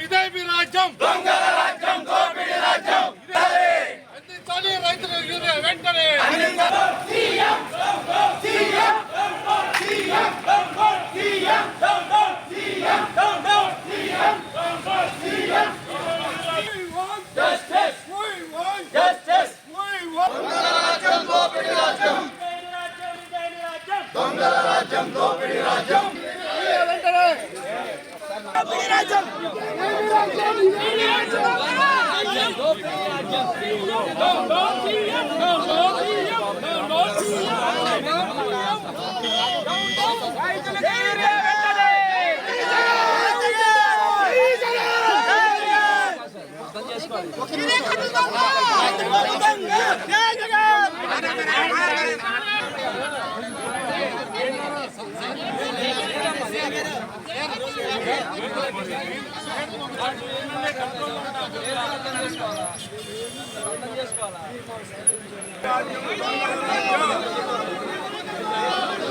ఇదే మీ రాజ్యం, దొంగల రాజ్యం, దోపిడీ రాజ్యం. అందించాలి రైతుల యూనియన్ వెంటనే. దొంగల రాజ్యం, దోపిడీ రాజ్యం.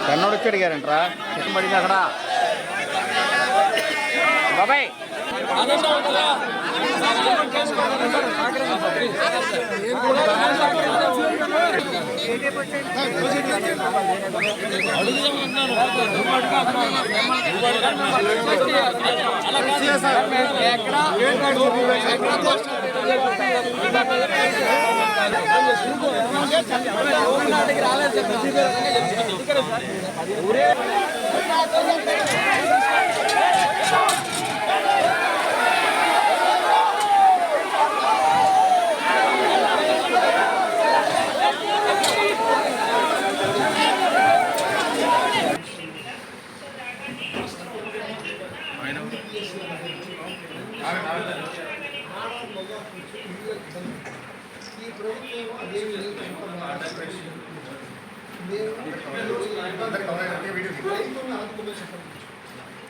కన్నోడు వచ్చి అడిగారంట్రా చికెన్ పడింది అక్కడ బాబాయ్.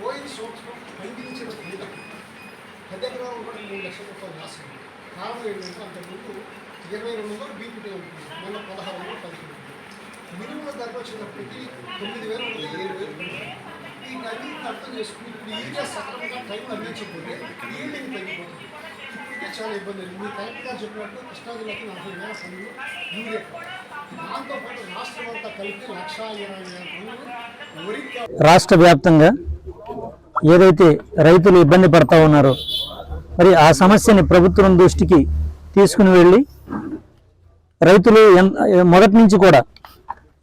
పోయిన సంవత్సరం పండించిన పంట 10 ఎకరాలు కూడా 3 లక్షల రూపాయలు నాశనం. కారణం ఏంటంటే అంతకుముందు 22 బీపీటీ ఉంటుంది, మొన్న 16 15 మినిమం ధర వచ్చినప్పటికీ 9,000 ఉంటుంది, 7,000. ఈ అన్ని అర్థం చేసుకుని ఇప్పుడు ఈజీగా సక్రమంగా టైం అందించకపోతే ఈల్డింగ్ తగ్గిపోతుంది. ఇప్పటికే చాలా ఇబ్బంది. మీరు కరెక్ట్గా చెప్పినట్టు కృష్ణా జిల్లాకి 40,000 టన్నులు యూరియా, దాంతోపాటు రాష్ట్రం అంతా కలిపి 1,20,000 టన్నులు వరి. రాష్ట్ర వ్యాప్తంగా ఏదైతే రైతులు ఇబ్బంది పడతా ఉన్నారో మరి ఆ సమస్యని ప్రభుత్వం దృష్టికి తీసుకుని వెళ్ళి రైతులు మొదటి నుంచి కూడా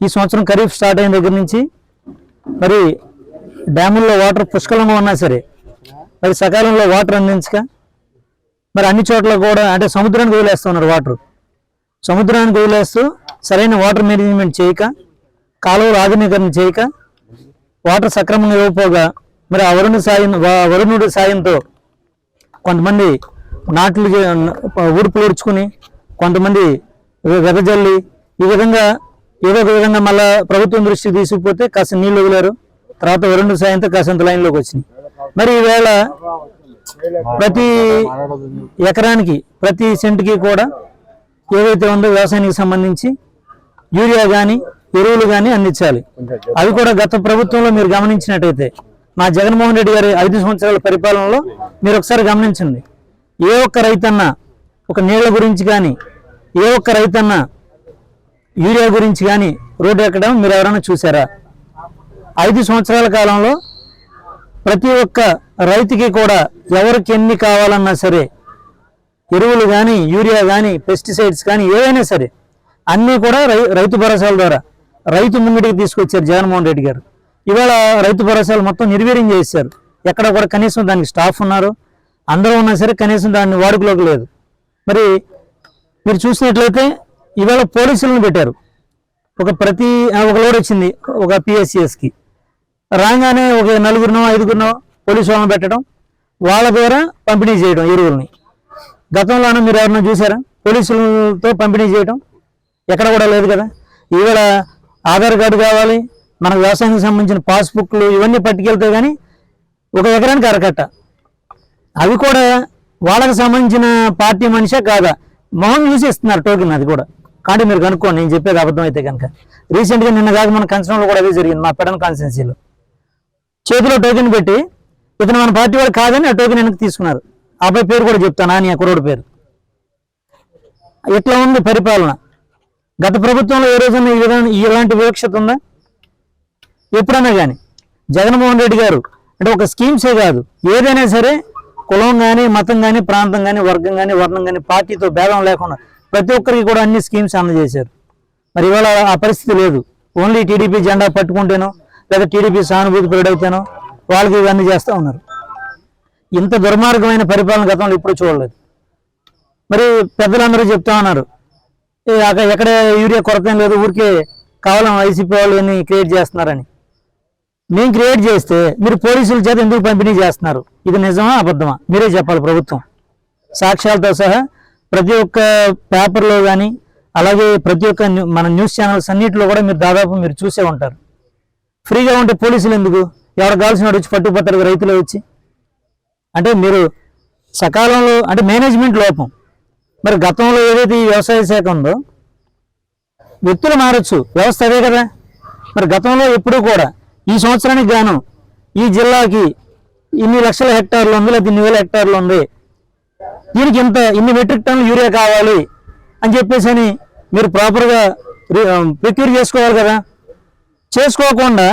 ఈ సంవత్సరం ఖరీఫ్ స్టార్ట్ అయిన దగ్గర నుంచి మరి డ్యాముల్లో వాటర్ పుష్కలంగా ఉన్నా సరే మరి సకాలంలో వాటర్ అందించక మరి అన్ని చోట్ల కూడా అంటే సముద్రానికి వదిలేస్తూ ఉన్నారు. సముద్రానికి వదిలేస్తూ సరైన వాటర్ మేనేజ్మెంట్ చేయక, కాలువలు ఆధునీకరణ చేయక, వాటర్ సక్రమంగా ఇవ్వకపోగా మరి ఆ వరుణుడి సాయంతో కొంతమంది నాట్లు ఊర్పులు ఊడ్చుకుని, కొంతమంది వెదజల్లి, ఈ విధంగా ఏదో ఒక విధంగా మళ్ళీ ప్రభుత్వం దృష్టికి తీసుకుపోతే కాస్త నీళ్ళు వదిలేరు. తర్వాత వరుణుడి సాయంతో కాసంత లైన్లోకి వచ్చినాయి. మరి ఈవేళ ప్రతి ఎకరానికి ప్రతి సెంటుకి కూడా ఏదైతే ఉందో వ్యవసాయానికి సంబంధించి యూరియా కానీ ఎరువులు కానీ అందించాలి. అవి కూడా గత ప్రభుత్వంలో మీరు గమనించినట్టయితే మా జగన్మోహన్ రెడ్డి గారి 5 సంవత్సరాల పరిపాలనలో మీరు ఒకసారి గమనించండి, ఏ ఒక్క రైతన్న ఒక నీళ్ల గురించి కానీ, ఏ ఒక్క రైతన్న యూరియా గురించి కానీ రోడ్డు ఎక్కడం మీరు ఎవరైనా చూసారా? 5 సంవత్సరాల కాలంలో ప్రతి ఒక్క రైతుకి కూడా ఎవరికి ఎన్ని కావాలన్నా సరే ఎరువులు కానీ, యూరియా కానీ, పెస్టిసైడ్స్ కానీ ఏవైనా సరే అన్నీ కూడా రైతు భరోసాల ద్వారా రైతు ముంగిటికి తీసుకొచ్చారు జగన్మోహన్ రెడ్డి గారు. ఇవాళ రైతు భరోసాలు మొత్తం నిర్వీర్యం చేశారు. ఎక్కడ కూడా కనీసం దానికి స్టాఫ్ ఉన్నారు, అందరూ ఉన్నా సరే కనీసం దాన్ని వాడుకలోకి లేదు. మరి మీరు చూసినట్లయితే ఇవాళ పోలీసులను పెట్టారు. ఒక లోడ్ వచ్చింది ఒక పిఎస్సిఎస్కి రాగానే ఒక 4గురినో 5గురినో పోలీసు వాళ్ళని పెట్టడం, వాళ్ళ ద్వారా పంపిణీ చేయడం ఎరువుల్ని. గతంలోనే మీరు ఎవరైనా చూసారా పోలీసులతో పంపిణీ చేయడం? ఎక్కడ కూడా లేదు కదా. ఇవాళ ఆధార్ కార్డు కావాలి, మనకు వ్యవసాయానికి సంబంధించిన పాస్బుక్లు ఇవన్నీ పట్టుకెళ్తే కానీ ఒక ఎకరానికి అరకట్ట. అవి కూడా వాళ్ళకి సంబంధించిన పార్టీ మనిషే కాదా మొహం చూసి ఇస్తున్నారు టోకెన్. అది కూడా కాబట్టి మీరు కనుక్కోండి నేను చెప్పేది అబద్ధం అయితే కనుక. రీసెంట్గా నిన్న కాక మన కంచనంలో కూడా అదే జరిగింది, మా పెడన కాన్స్టిట్యున్సీలో. చేతిలో టోకెన్ పెట్టి ఇతను మన పార్టీ వాడు కాదని ఆ టోకెన్ వెనక్కి తీసుకున్నారు. ఆ అబ్బాయి పేరు కూడా చెప్తాను, అని ఆ కుర్రోడు పేరు. ఇట్లా ఉంది పరిపాలన. గత ప్రభుత్వంలో ఏ రోజున ఈ విధంగా ఇలాంటి వివక్షత ఉందా? ఎప్పుడన్నా కానీ జగన్మోహన్ రెడ్డి గారు అంటే ఒక స్కీమ్సే కాదు, ఏదైనా సరే కులం కానీ, మతం కానీ, ప్రాంతం కానీ, వర్గం కానీ, వర్ణం కానీ, పార్టీతో భేదం లేకుండా ప్రతి ఒక్కరికి కూడా అన్ని స్కీమ్స్ అందజేశారు. మరి ఇవాళ ఆ పరిస్థితి లేదు. ఓన్లీ టీడీపీ జెండా పట్టుకుంటేనో లేదా టీడీపీ సానుభూతి పెరడైతేనో వాళ్ళకి ఇవన్నీ చేస్తూ ఉన్నారు. ఇంత దుర్మార్గమైన పరిపాలన గతంలో ఇప్పుడు చూడలేదు. మరి పెద్దలందరూ చెప్తా ఉన్నారు ఎక్కడ యూరియా కొరత ఏం లేదు, ఊరికే కావాలని వైసీపీ వాళ్ళు అన్ని క్రియేట్ చేస్తున్నారని. మేము క్రియేట్ చేస్తే మీరు పోలీసుల చేత ఎందుకు పంపిణీ చేస్తున్నారు? ఇది నిజమా అబద్ధమా మీరే చెప్పాలి. ప్రభుత్వం సాక్ష్యాలతో సహా ప్రతి ఒక్క పేపర్లో కానీ అలాగే ప్రతి ఒక్క మన న్యూస్ ఛానల్స్ అన్నింటిలో కూడా మీరు దాదాపు మీరు చూసే ఉంటారు. ఫ్రీగా ఉంటే పోలీసులు ఎందుకు? ఎవరు కావాల్సిన వాడు వచ్చి పట్టుకుపోతారు రైతులు వచ్చి. అంటే మీరు సకాలంలో అంటే మేనేజ్మెంట్ లోపం. మరి గతంలో ఏదైతే ఈ వ్యవసాయ శాఖ ఉందో వ్యక్తులు మారచ్చు, వ్యవస్థ అదే కదా. మరి గతంలో ఎప్పుడూ కూడా ఈ సంవత్సరానికి గాను ఈ జిల్లాకి ఇన్ని లక్షల హెక్టార్లు ఉంది లేదా ఇన్ని వేల హెక్టార్లు ఉంది, దీనికి ఇన్ని మెట్రిక్ టన్నులు యూరియా కావాలి అని చెప్పేసి అని మీరు ప్రాపర్గా ప్రొక్యూర్ చేసుకోవాలి కదా. చేసుకోకుండా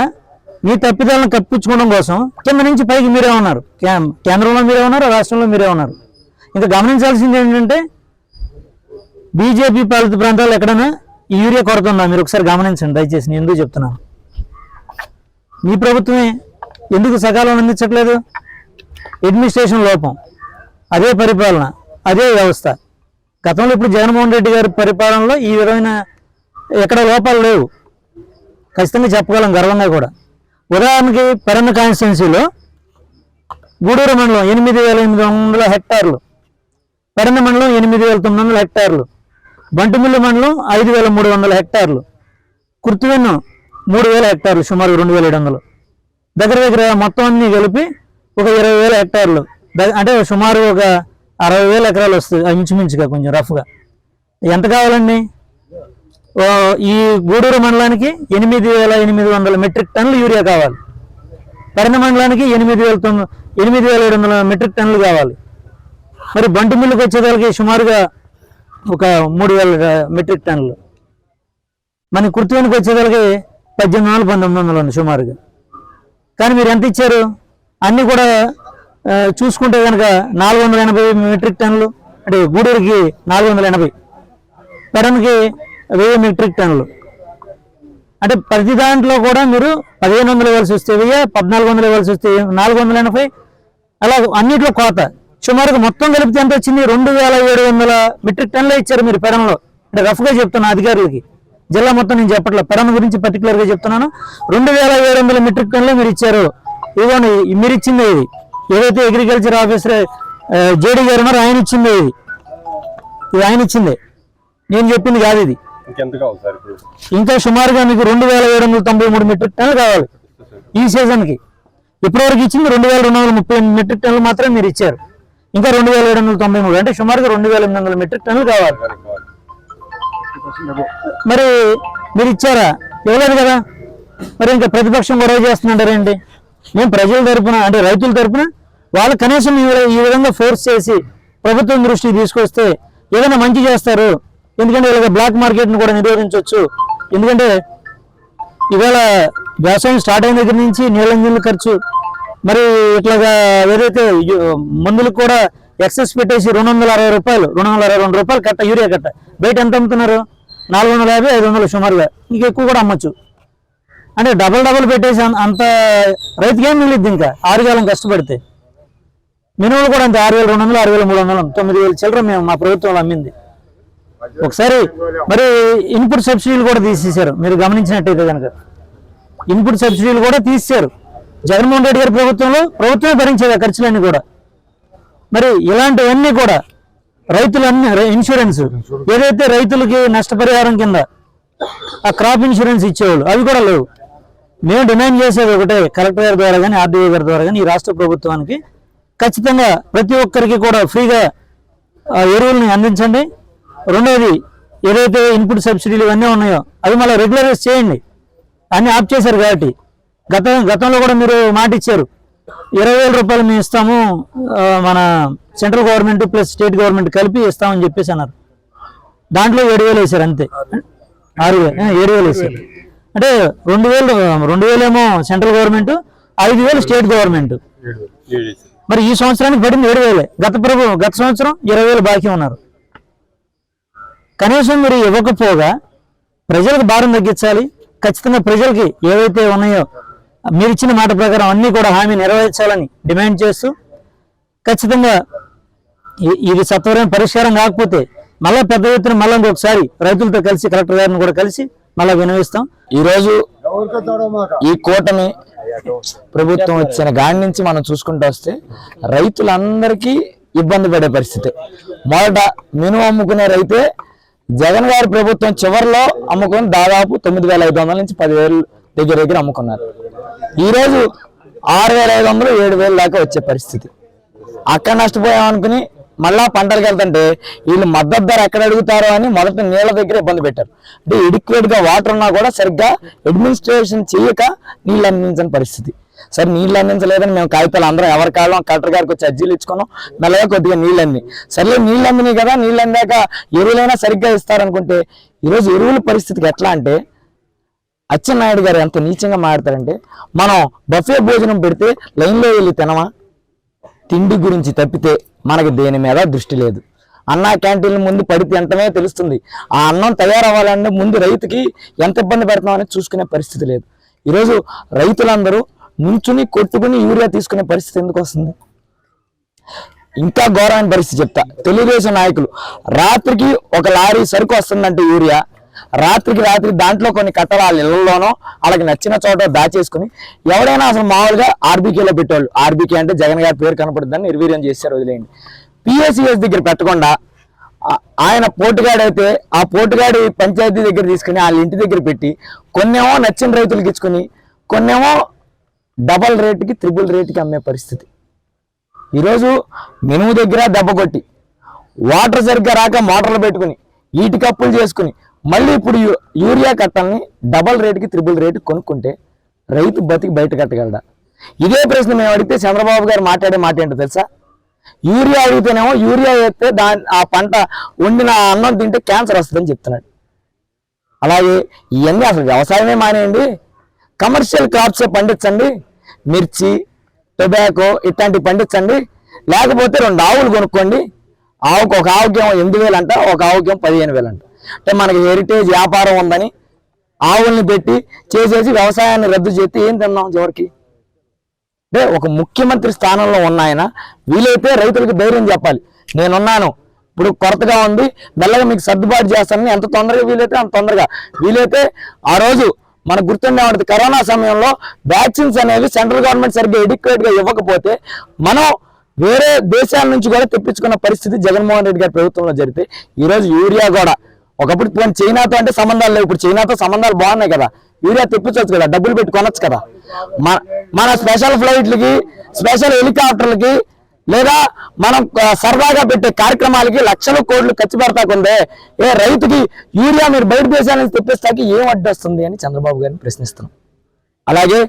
మీ తప్పిదాలను కప్పించుకోవడం కోసం కింద నుంచి పైకి మీరే ఉన్నారు. కేంద్రంలో మీరే ఉన్నారు, రాష్ట్రంలో మీరే ఉన్నారు. ఇంకా గమనించాల్సింది ఏంటంటే బీజేపీ పాలిత ప్రాంతాల్లో ఎక్కడైనా ఈ యూరియా కొరత ఉందా? మీరు ఒకసారి గమనించండి దయచేసి. నేను ఎందుకు చెప్తున్నాను, మీ ప్రభుత్వమే ఎందుకు సకాలంలో అందించట్లేదు? అడ్మినిస్ట్రేషన్ లోపం, అదే పరిపాలన, అదే వ్యవస్థ. గతంలో ఇప్పుడు జగన్మోహన్ రెడ్డి గారి పరిపాలనలో ఈ విధమైన ఎక్కడ లోపాలు లేవు, ఖచ్చితంగా చెప్పగలం గర్వంగా కూడా. ఉదాహరణకి పెరన్న కాన్స్టిట్యున్సీలో గూడూరు మండలం 8,800 హెక్టార్లు, పెరన్న మండలం 8,900 హెక్టార్లు, బంటుమిల్లి మండలం 5,300 హెక్టార్లు, కుర్తివెన్ను 3,000 హెక్టార్లు, సుమారు 2,700. దగ్గర దగ్గర మొత్తం అన్ని కలిపి ఒక 20,000 హెక్టార్లు, అంటే సుమారు ఒక 60,000 ఎకరాలు వస్తుంది ఇంచుమించుగా, కొంచెం రఫ్గా. ఎంత కావాలండి? ఈ గూడూరు మండలానికి 8,800 మెట్రిక్ టన్నులు యూరియా కావాలి. పెరన్న మండలానికి 8,700 మెట్రిక్ టన్నులు కావాలి. మరి బంటుమిల్లికి వచ్చేదానికి సుమారుగా ఒక 3,000 మెట్రిక్ టన్నులు. మన కుర్తివెన్నుకి వచ్చేదానికి 18,1900 ఉంది సుమారుగా. కానీ మీరు ఎంత ఇచ్చారు? అన్నీ కూడా చూసుకుంటే కనుక 480 మెట్రిక్ టన్నులు, అంటే గూడూరుకి 480, పెరన్కి 1000 మెట్రిక్ టన్నులు. అంటే ప్రతి దాంట్లో కూడా మీరు 1,500 ఇవ్వాల్సి వస్తే 1000, 1,400 ఇవ్వాల్సి వస్తే 480, అలా అన్నింటిలో కోత. సుమారుగా మొత్తం కలిపితే ఎంత వచ్చింది? 2,700 మెట్రిక్ టన్నులే ఇచ్చారు మీరు పెరన్లో. అంటే రఫ్గా చెప్తున్నా అధికారులకి, జిల్లా మొత్తం నేను చెప్పట్లేదు, పెరన్ గురించి పర్టికులర్గా చెప్తున్నాను. 2,700 మెట్రిక్ టన్నులే మీరు ఇచ్చారు. ఇదిగోండి మీరు ఇచ్చింది ఇది, ఏదైతే అగ్రికల్చర్ ఆఫీసర్ జేడీ గారు ఉన్నారో ఆయన ఇచ్చింది ఇది ఆయన ఇచ్చిందే, నేను చెప్పింది కాదు ఇది. ఇంకా సుమారుగా మీకు 2,793 మెట్రిక్ టన్నులు కావాలి ఈ సీజన్కి. ఇప్పటివరకు ఇచ్చింది 2,230 మెట్రిక్ టన్నులు మాత్రమే మీరు ఇచ్చారు. ఇంకా 2,793 అంటే సుమారుగా 2,800 మెట్రిక్ టన్నులు కావాలి. మరి మీరు ఇచ్చారా? ఇవ్వలేదు కదా. మరి ఇంకా ప్రతిపక్షం గొడవ చేస్తుంటారేంటి? మేము ప్రజల తరపున అంటే రైతుల తరపున వాళ్ళు కనీసం ఈ విధంగా ఫోర్స్ చేసి ప్రభుత్వం దృష్టికి తీసుకొస్తే ఏదైనా మంచి చేస్తారు. ఎందుకంటే ఇలాగ బ్లాక్ మార్కెట్ని కూడా నిరోధించవచ్చు. ఎందుకంటే ఇవాళ వ్యవసాయం స్టార్ట్ అయిన దగ్గర నుంచి నీళ్ళ ఖర్చు, మరి ఇట్లాగా ఏదైతే మందులకు కూడా ఎక్సెస్ పెట్టేసి 260 రూపాయలు, 262 రూపాయలు కట్ట యూరియా కట్ట బయట ఎంత అమ్ముతున్నారు? 450, 500 సుమారుగా. ఇంకా ఎక్కువ కూడా అమ్మచ్చు. అంటే డబల్ పెట్టేసి అంత రైతుకి ఏం మిగిలిద్ది? ఇంకా 6 కాలం కష్టపడితే మినిమం కూడా అంతే 6,200, 6,300, 9,000 చిల్లర మేము మా ప్రభుత్వంలో అమ్మింది. ఒకసారి మరి ఇన్పుట్ సబ్సిడీలు కూడా తీసేశారు. మీరు గమనించినట్టయితే కనుక ఇన్పుట్ సబ్సిడీలు కూడా తీసేశారు. జగన్మోహన్ రెడ్డి గారి ప్రభుత్వమే భరించేది ఖర్చులన్నీ కూడా. మరి ఇలాంటివన్నీ కూడా రైతులన్నీ ఇన్సూరెన్స్ ఏదైతే రైతులకి నష్టపరిహారం కింద ఆ క్రాప్ ఇన్సూరెన్స్ ఇచ్చేవాళ్ళు అవి కూడా లేవు. మేము డిమాండ్ చేసేది ఒకటే, కలెక్టర్ గారి ద్వారా కానీ ఆర్డీఓ గారి ద్వారా కానీ ఈ రాష్ట్ర ప్రభుత్వానికి ఖచ్చితంగా ప్రతి ఒక్కరికి కూడా ఫ్రీగా ఎరువుల్ని అందించండి. రెండోది ఏదైతే ఇన్పుట్ సబ్సిడీలు ఇవన్నీ ఉన్నాయో అవి మళ్ళీ రెగ్యులరైజ్ చేయండి. అన్నీ ఆఫ్ చేశారు కాబట్టి గతంలో కూడా మీరు మాట ఇచ్చారు 20,000 రూపాయలు మేము ఇస్తాము, మన central government plus state government కలిపి ఇస్తామని చెప్పేసి అన్నారు. దాంట్లో 7,000 వేశారు అంతే, 7,000 వేశారు. అంటే 2,000 ఏమో సెంట్రల్ గవర్నమెంట్, 5,000 స్టేట్ గవర్నమెంట్. మరి ఈ సంవత్సరానికి పడింది 7,000. గత సంవత్సరం 20,000 బాకీ ఉన్నారు. కనీసం మీరు ఇవ్వకపోగా ప్రజలకు భారం తగ్గించాలి. ఖచ్చితంగా ప్రజలకి ఏవైతే ఉన్నాయో మీరు ఇచ్చిన మాట ప్రకారం అన్నీ కూడా హామీ నెరవేర్చాలని డిమాండ్ చేస్తూ, ఖచ్చితంగా ఇది సత్వరం పరిష్కారం కాకపోతే మళ్ళీ పెద్ద ఎత్తున మళ్ళీ ఇంకొకసారి రైతులతో కలిసి కలెక్టర్ గారిని కూడా కలిసి మళ్ళీ వినవిస్తాం. ఈరోజు ఈ కూటమి ప్రభుత్వం వచ్చిన గాడి నుంచి మనం చూసుకుంటూ వస్తే రైతులందరికీ ఇబ్బంది పడే పరిస్థితి. మొదట మినుము అమ్ముకునే రైతే జగన్ గారి ప్రభుత్వం చివరిలో అమ్ముకుని దాదాపు 9,500 నుంచి 10,000 దగ్గర అమ్ముకున్నారు. ఈరోజు 6,500, 7,000 దాకా వచ్చే పరిస్థితి. అక్కడ నష్టపోయామనుకుని మళ్ళా పంటలకు వెళ్తుంటే వీళ్ళు మద్దతు ధర ఎక్కడ అడుగుతారో అని మొదట నీళ్ల దగ్గర ఇబ్బంది పెట్టారు. అంటే ఎడిక్వేట్ గా వాటర్ ఉన్నా కూడా సరిగ్గా అడ్మినిస్ట్రేషన్ చేయక నీళ్ళు అందించని పరిస్థితి. సరే నీళ్ళు అందించలేదని మేము కాగితాలు అందరం ఎవరి కాలం కలెక్టర్ గారికి వచ్చి అర్జీలు ఇచ్చుకున్నాం. మెల్లగా కొద్దిగా నీళ్ళు అంది. సరే నీళ్ళు అందినాయి కదా, నీళ్ళు అందాక ఎరువులైనా సరిగ్గా ఇస్తారనుకుంటే ఈరోజు ఎరువుల పరిస్థితికి ఎట్లా అంటే అచ్చెన్నాయుడు గారు ఎంత నీచంగా మాట్లాడతారంటే, మనం బఫే భోజనం పెడితే లైన్లో వెళ్ళి తినమా? తిండి గురించి తప్పితే మనకి దేని మీద దృష్టి లేదు. అన్నా క్యాంటీన్ల ముందు పడి తింటమే తెలుస్తుంది. ఆ అన్నం తయారవ్వాలంటే ముందు రైతుకి ఎంత ఇబ్బంది పెడతామని చూసుకునే పరిస్థితి లేదు. ఈరోజు రైతులందరూ నుంచుని కొట్టుకుని యూరియా తీసుకునే పరిస్థితి ఎందుకు వస్తుంది? ఇంకా ఘోరమైన పరిస్థితి చెప్తా. తెలుగుదేశం నాయకులు రాత్రికి ఒక లారీ సరుకు వస్తుందంటే యూరియా, రాత్రికి దాంట్లో కొన్ని కట్టలు వాళ్ళ ఇళ్లలోనో వాళ్ళకి నచ్చిన చోట దాచేసుకుని ఎవరైనా అసలు మామూలుగా ఆర్బీకేలో పెట్టేవాళ్ళు. ఆర్బీకే అంటే జగన్ గారి పేరు కనపడుతుందని నిర్వీర్యం చేశారు, వదిలేయండి. పిఎస్సిఎస్ దగ్గర పెట్టకుండా ఆయన పోటుగాడైతే ఆ పోటుగాడి పంచాయతీ దగ్గర తీసుకుని వాళ్ళ ఇంటి దగ్గర పెట్టి కొన్నేమో నచ్చిన రైతులకు ఇచ్చుకుని కొన్నేమో డబల్ రేటుకి 3 రేటుకి అమ్మే పరిస్థితి. ఈరోజు మినుము దగ్గర దెబ్బ కొట్టి వాటర్ సరిగ్గా రాక మోటార్లు పెట్టుకుని ఈటి కప్పులు చేసుకుని మళ్ళీ ఇప్పుడు యూరియా కట్టల్ని డబల్ రేటుకి 3 రేటుకి కొనుక్కుంటే రైతు బతికి బయట కట్టగలడా? ఇదే ప్రశ్న మేము అడిగితే చంద్రబాబు గారు మాట్లాడే మాట ఏంటో తెలుసా? యూరియా అడిగితేనేమో యూరియా వేస్తే ఆ పంట వండిన అన్నం తింటే క్యాన్సర్ వస్తుందని చెప్తున్నాడు. అలాగే ఇవన్నీ అసలు వ్యవసాయమే మానేయండి, కమర్షియల్ క్రాప్సే పండించండి. మిర్చి, టొబాకో ఇట్లాంటివి పండించండి. లేకపోతే 2 ఆవులు కొనుక్కోండి. ఆవుకు ఒక ఆవుకేమో 8,000 అంట, ఒక ఆవుకేమో 15,000 అంట. అంటే మనకి హెరిటేజ్ వ్యాపారం ఉందని ఆవుల్ని పెట్టి చేసేసి వ్యవసాయాన్ని రద్దు చేస్తే ఏం తిన్నాం చివరికి? అంటే ఒక ముఖ్యమంత్రి స్థానంలో ఉన్న ఆయన వీలైతే రైతులకు ధైర్యం చెప్పాలి. నేనున్నాను, ఇప్పుడు కొరతగా ఉంది, మెల్లగా మీకు సర్దుబాటు చేస్తానని ఎంత తొందరగా వీలైతే అంత తొందరగా. వీలైతే ఆ రోజు మనకు గుర్తుండే ఉంటుంది, కరోనా సమయంలో వ్యాక్సిన్స్ అనేవి సెంట్రల్ గవర్నమెంట్ సరిగ్గా ఎడిక్వేట్ గా ఇవ్వకపోతే మనం వేరే దేశాల నుంచి కూడా తెప్పించుకున్న పరిస్థితి జగన్మోహన్ రెడ్డి గారి ప్రభుత్వంలో జరిగితే ఈరోజు యూరియా కూడా ఒకప్పుడు చైనాతో అంటే సంబంధాలు లేవు, ఇప్పుడు చైనాతో సంబంధాలు బాగున్నాయి కదా, యూరియా తెప్పించవచ్చు కదా, డబ్బులు పెట్టి కొనొచ్చు కదా. మన స్పెషల్ ఫ్లైట్లకి, స్పెషల్ హెలికాప్టర్లకి లేదా మనం సరదాగా పెట్టే కార్యక్రమాలకి లక్షల కోట్లు ఖర్చు పెడతాకుందే ఏ రైతుకి యూరియా మీరు బయట దేశాల నుంచి తెప్పిస్తాకి ఏం అడ్డొస్తుంది అని చంద్రబాబు గారిని ప్రశ్నిస్తున్నాం. అలాగే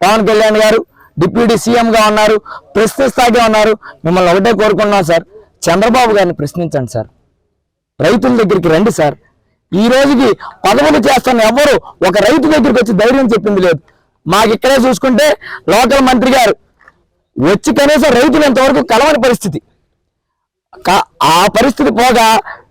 పవన్ కళ్యాణ్ గారు డిప్యూటీ సీఎంగా ఉన్నారు, ప్రశ్నిస్తాకే ఉన్నారు. మిమ్మల్ని ఒకటే కోరుకున్నాం సార్, చంద్రబాబు గారిని ప్రశ్నించండి సార్, రైతుల దగ్గరికి రండి సార్. ఈ రోజుకి పదవులు చేస్తున్న ఎవరు ఒక రైతు దగ్గరికి వచ్చి ధైర్యం చెప్పింది లేదు. మాకు ఇక్కడే చూసుకుంటే లోకల్ మంత్రి గారు వచ్చి కనీసం రైతులు ఎంతవరకు కలవని పరిస్థితి. ఆ పరిస్థితి పోగా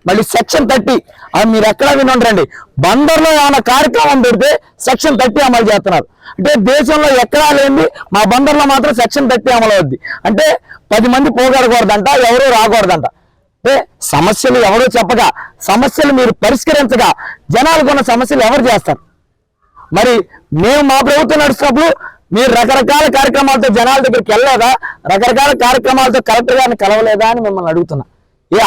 మళ్ళీ సెక్షన్ 30 అది మీరు ఎక్కడా వినండి, బందర్లో ఏమైనా కార్యక్రమం పెడితే సెక్షన్ 30 అమలు చేస్తున్నారు. అంటే దేశంలో ఎక్కడా లేని మా బందర్లో మాత్రం సెక్షన్ 30 అమలు అవుద్ది. అంటే 10 మంది పోగొడకూడదంట, ఎవరూ రాకూడదంట. అంటే సమస్యలు ఎవరో చెప్పగా, సమస్యలు మీరు పరిష్కరించగా జనాలకు ఉన్న సమస్యలు ఎవరు చేస్తారు? మరి మేము మా ప్రభుత్వం నడుస్తున్నప్పుడు మీరు రకరకాల కార్యక్రమాలతో జనాల దగ్గరికి వెళ్ళలేదా? రకరకాల కార్యక్రమాలతో కలెక్టర్ గారిని కలవలేదా అని మిమ్మల్ని అడుగుతున్నా.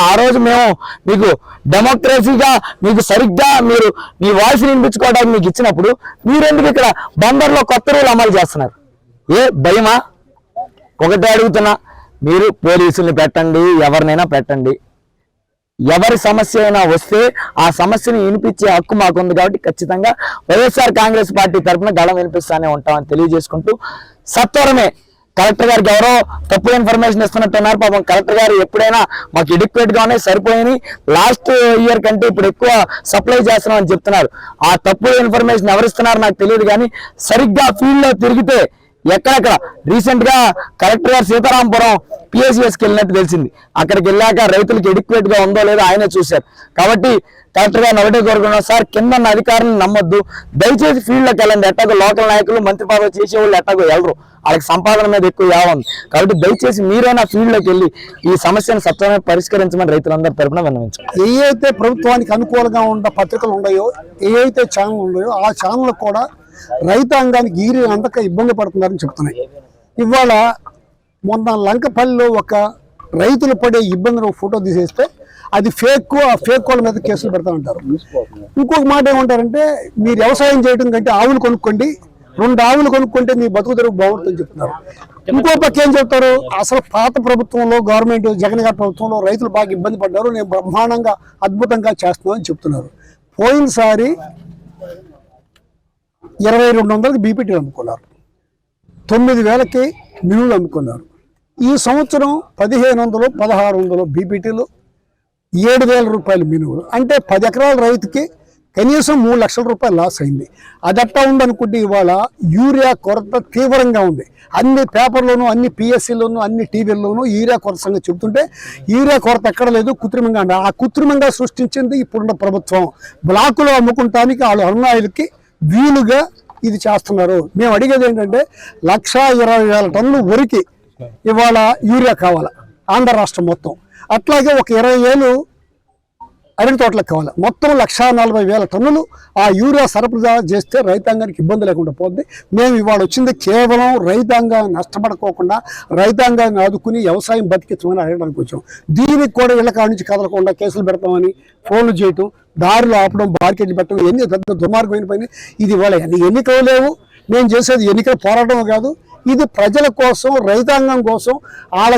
ఆ రోజు మేము మీకు డెమోక్రసీగా మీకు సరిగ్గా మీరు మీ వాయిస్ వినిపించుకోవడానికి మీకు ఇచ్చినప్పుడు మీరెందుకు ఇక్కడ బందర్లో కొత్త రూల్ అమలు చేస్తున్నారు? భయమా? ఒకటే అడుగుతున్నా, మీరు పోలీసుల్ని పెట్టండి, ఎవరినైనా పెట్టండి, ఎవరి సమస్య అయినా వస్తే ఆ సమస్యని వినిపించే హక్కు మాకుంది. కాబట్టి ఖచ్చితంగా వైఎస్ఆర్ కాంగ్రెస్ పార్టీ తరఫున గళం వినిపిస్తానే ఉంటామని తెలియజేసుకుంటూ, సత్వరమే కలెక్టర్ గారికి ఎవరో తప్పు ఇన్ఫర్మేషన్ ఇస్తున్నట్టున్నారు. పాపం కలెక్టర్ గారు ఎప్పుడైనా మాకు ఎడిక్వేట్ గానే సరిపోయి లాస్ట్ ఇయర్ కంటే ఇప్పుడు ఎక్కువ సప్లై చేస్తున్నాం అని చెప్తున్నారు. ఆ తప్పు ఇన్ఫర్మేషన్ ఎవరిస్తున్నారు నాకు తెలియదు, కానీ సరిగ్గా ఫీల్డ్ లో తిరిగితే ఎక్కడెక్కడ రీసెంట్ గా కలెక్టర్ గారు సీతారాంపురం పిఎస్సిఎస్కి వెళ్ళినట్టు తెలిసింది. అక్కడికి వెళ్ళాక రైతులకు ఎడిక్వేట్ గా ఉందో లేదో ఆయనే చూశారు. కాబట్టి కలెక్టర్ గారిని ఒకటే కోరుకున్నాం, సార్ కింద అధికారులను నమ్మొద్దు, దయచేసి ఫీల్డ్ లోకి వెళ్ళండి. ఎట్టాగో లోకల్ నాయకులు మంత్రి పదవి చేసేవాళ్ళు ఎట్టాగో వెళ్ళరు, వాళ్ళకి సంపాదన మీద ఎక్కువ యావంది. కాబట్టి దయచేసి మీరైనా ఫీల్డ్ లోకి వెళ్ళి ఈ సమస్యను సత్వరమే పరిష్కరించమని రైతులందరి తరఫున విన్నవించారు. ఏవైతే ప్రభుత్వానికి అనుకూలంగా ఉన్న పత్రికలు ఉన్నాయో, ఏవైతే ఛానల్ ఉన్నాయో ఆ ఛానల్ కూడా రైతాంగానికి యూరియా అందక ఇబ్బంది పడుతున్నారని చెప్తున్నాయి. ఇవాళ మొన్న లంకపల్లిలో ఒక రైతులు పడే ఇబ్బందులు ఫోటో తీసేస్తే అది ఫేక్, ఆ ఫేక్ వాళ్ళ మీద కేసులు పెడతా ఉంటారు. ఇంకొక మాట ఏమంటారంటే, మీరు వ్యవసాయం చేయడం కంటే ఆవులు కొనుక్కోండి, 2 ఆవులు కొనుక్కుంటే మీ బతుకు తెరువు బాగుంటుందని చెప్తున్నారు. ఇంకో పక్క ఏం చెప్తారు, అసలు పాత ప్రభుత్వంలో గవర్నమెంట్ జగన్ గారి ప్రభుత్వంలో రైతులు బాగా ఇబ్బంది పడ్డారు, నేను బ్రహ్మాండంగా అద్భుతంగా చేస్తున్నాను అని చెప్తున్నారు. పోయినసారి 2200కి బీపీటీలు అమ్ముకున్నారు, 9000కి మినువులు అమ్ముకున్నారు. ఈ సంవత్సరం 1500, 1600 బీపీటీలు, 7000 రూపాయలు మినువులు. అంటే 10 ఎకరాల రైతుకి కనీసం 3 లక్షల రూపాయలు లాస్ అయింది. అదట్టా ఉందనుకుంటే ఇవాళ యూరియా కొరత తీవ్రంగా ఉంది. అన్ని పేపర్లోనూ, అన్ని పిఎస్సీలోనూ, అన్ని టీవీల్లోనూ యూరియా కొరత సంగతి చెబుతుంటే యూరియా కొరత ఎక్కడ లేదు, కృత్రిమంగా ఉంది. ఆ కృత్రిమంగా సృష్టించింది ఇప్పుడున్న ప్రభుత్వం. బ్లాకులో అమ్ముకుంటానికి వాళ్ళు అరుణాయులకి వీలుగా ఇది చేస్తున్నారు. మేము అడిగేది ఏంటంటే 1,20,000 టన్నులు వరికి ఇవాళ యూరియా కావాలి ఆంధ్ర రాష్ట్రం మొత్తం. అట్లాగే ఒక 20,000 అరటి తోటలకు కావాలి. మొత్తం 1,40,000 టన్నులు ఆ యూరియా సరఫరా చేస్తే రైతాంగానికి ఇబ్బంది లేకుండా పోద్ది. మేము ఇవాళ వచ్చింది కేవలం రైతాంగాన్ని నష్టపడుకోకుండా రైతాంగాన్ని ఆదుకుని వ్యవసాయం బతికించమని అడగడానికి వచ్చాం. దీనికి కూడా ఇళ్ల కాడ నుంచి కదలకుండా కేసులు పెడతామని ఫోన్లు చేయటం, దారిలో ఆపడం, బార్కెట్లు పెట్టడం, ఎన్ని పెద్ద దుర్మార్గమైన పని. ఇది ఇవాళ ఎన్నికలు లేవు, మేము చేసేది ఎన్నికల పోరాటం కాదు, ఇది ప్రజల కోసం, రైతాంగం కోసం, వాళ్ళ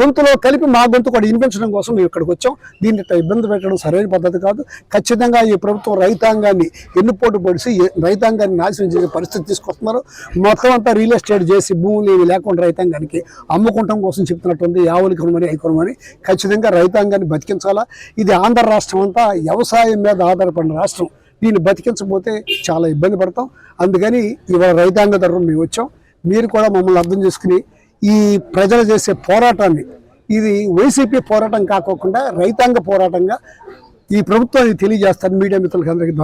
గొంతులో కలిపి మా గొంతు కూడా వినిపించడం కోసం మేము ఇక్కడికి వచ్చాం. దీన్ని ఇబ్బంది పెట్టడం సరైన పద్ధతి కాదు. ఖచ్చితంగా ఈ ప్రభుత్వం రైతాంగాన్ని ఎన్నుపోటు పొడిచి రైతాంగాన్ని నాశనం చేసే పరిస్థితి తీసుకొస్తున్నారు. మొత్తం అంతా రియల్ ఎస్టేట్ చేసి భూములు ఏవి లేకుండా రైతాంగానికి అమ్ముకుంటాం కోసం చెప్తున్నట్టుంది. ఆవులు కొనమని, అవి కొనమని. ఖచ్చితంగా రైతాంగాన్ని బతికించాలా. ఇది ఆంధ్ర రాష్ట్రం అంతా వ్యవసాయం మీద ఆధారపడిన రాష్ట్రం. దీన్ని బతికించకపోతే చాలా ఇబ్బంది పడతాం. అందుకని ఇవాళ రైతాంగ తరఫున మేము వచ్చాం. మీరు కూడా మమ్మల్ని అర్థం చేసుకుని ఈ ప్రజలు చేసే పోరాటాన్ని, ఇది వైసీపీ పోరాటం కాకోకుండా రైతాంగ పోరాటంగా ఈ ప్రభుత్వాన్ని తెలియజేస్తాను. మీడియా మిత్రులకు అందరికీ